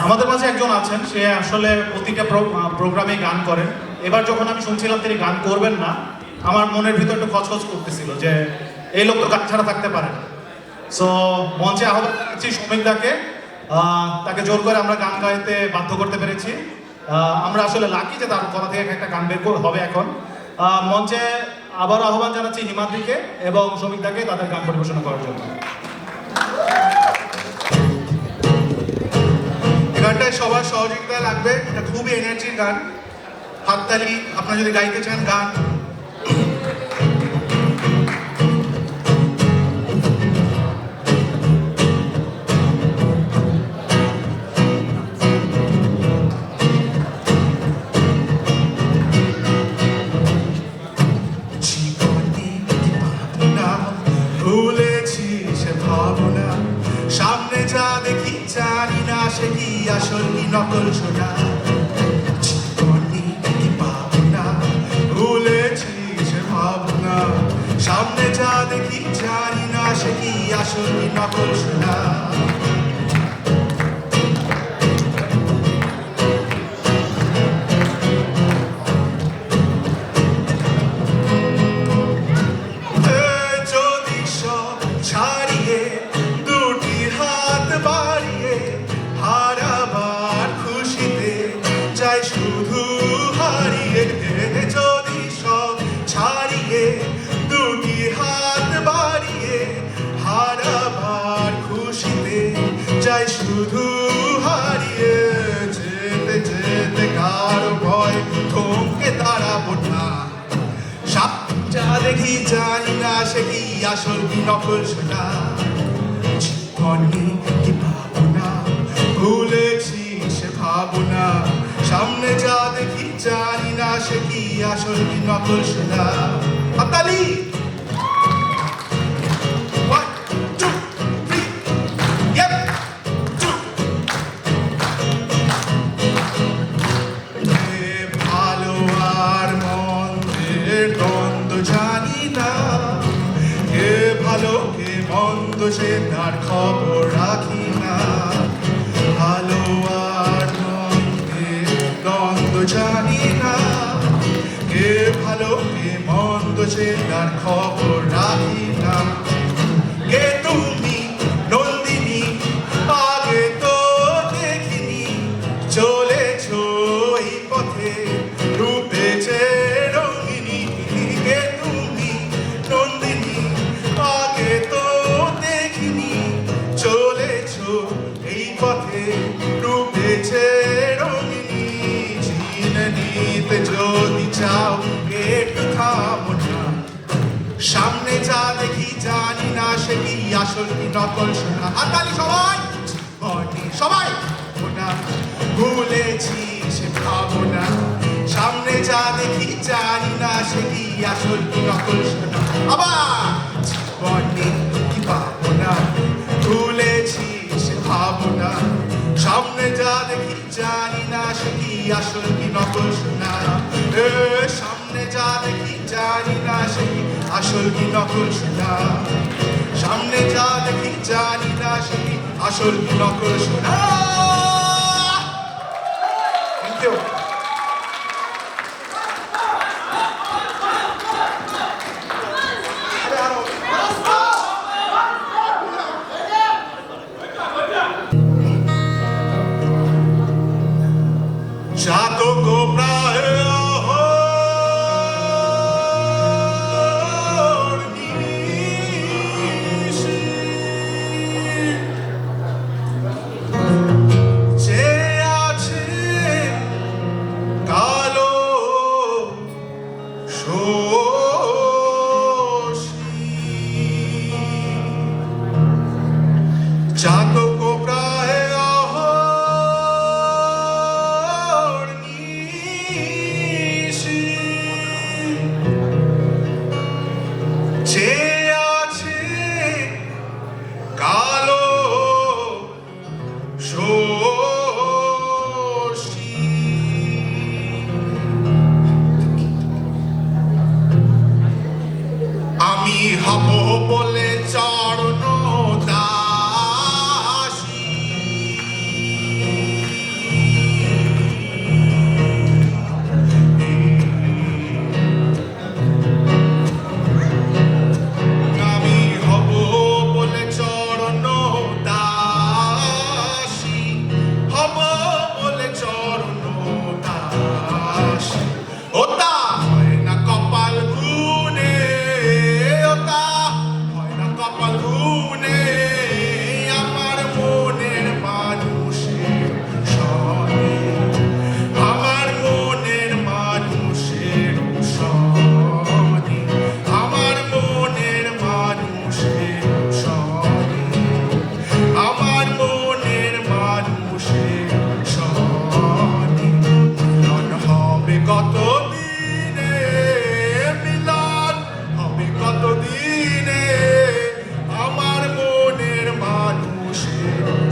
আমাদের মাঝে একজন আছেন, সে আসলে প্রতিটা প্রোগ্রামে গান করেন। এবার যখন আমি শুনছিলাম তিনি গান করবেন না, আমার মনের ভিতর একটু খচখচ করতেছিল যে এই লোক তো গান ছাড়া থাকতে পারে না। সো মঞ্চে আহ্বান করছি সৌমিকদাকে, তাকে জোর করে আমরা গান গাইতে বাধ্য করতে পেরেছি। আমরা আসলে লাকি যে তার গলা থেকে একটা গান বের হবে এখন। মঞ্চে আবারও আহ্বান জানাচ্ছি হিমাদ্রিকে এবং সৌমিকদাকে তাদের গান পরিবেশনা করার জন্য। গানটায় সবার সহযোগিতা লাগবে, এটা খুবই এনার্জির গান। হাততালি আপনারা যদি গাইতে চান গান। ভুলেছি সে ভাবনা, সামনে যা দেখি জানি না সে কি আসল কি নকল সোনা। ভুলেছি সে ভাবনা, সামনে যা দেখি জানি না সে কি আসল কি নকল সোনা। শুধু হারিয়ে যদি সব ছাড়িয়ে দুটি হাত বাড়িয়ে হারাবার খুশিতে যাই শুধু হারিয়ে। যেতে যেতে কারো ভয় থমকে দাঁড়াবো না, সব যা দেখি জানি না সে কি আসল কি নকল সোনা। জীবনে কি ভাবনা, ভুলেছি সে ভাবনা, সামনে যা দেখি জানি না সে কি আসল কি নকল সোনা। হাততালি। ভালো আর মন্দের দ্বন্দ্ব জানি না, কে ভালো কে মন্দ সে তার খবর রাখি না। ভালো আর দ্বন্দ্ব জানি না, কে ভালো কে মন্দ সে তার খবর রাখি না। কে তুমি নন্দিনী আগে তো দেখিনি, চলেছ এই পথে রূপেছে রঙিনী। কে তুমি নন্দিনী আগে তো দেখিনি, চলেছ এই পথে রূপেছে রঙিনী। চিনে নিতে যদি চাও একটু থামো না, সামনে যা দেখি জানি না সে কি আসল কি নকল সোনা। হাততালি সবাই, সবাই। ওটা ভুলেছি সে ভাবনা, সামনে যা দেখি জানি না সে কি আসল কি নকল সোনা। আবার জীবনে কি পাবো না, ভুলেছি সে ভাবনা, সামনে যা দেখি জানি না সে কি আসল কি নকল সোনা। সামনে যা দেখি জানি না সে কি আসল কি নকল সোনা। সামনে যা দেখি জানি না সে কি আসল কি নকল সোনা। Thank you. Chato cobra Chato cobra আমি হব বলে চরণ আছে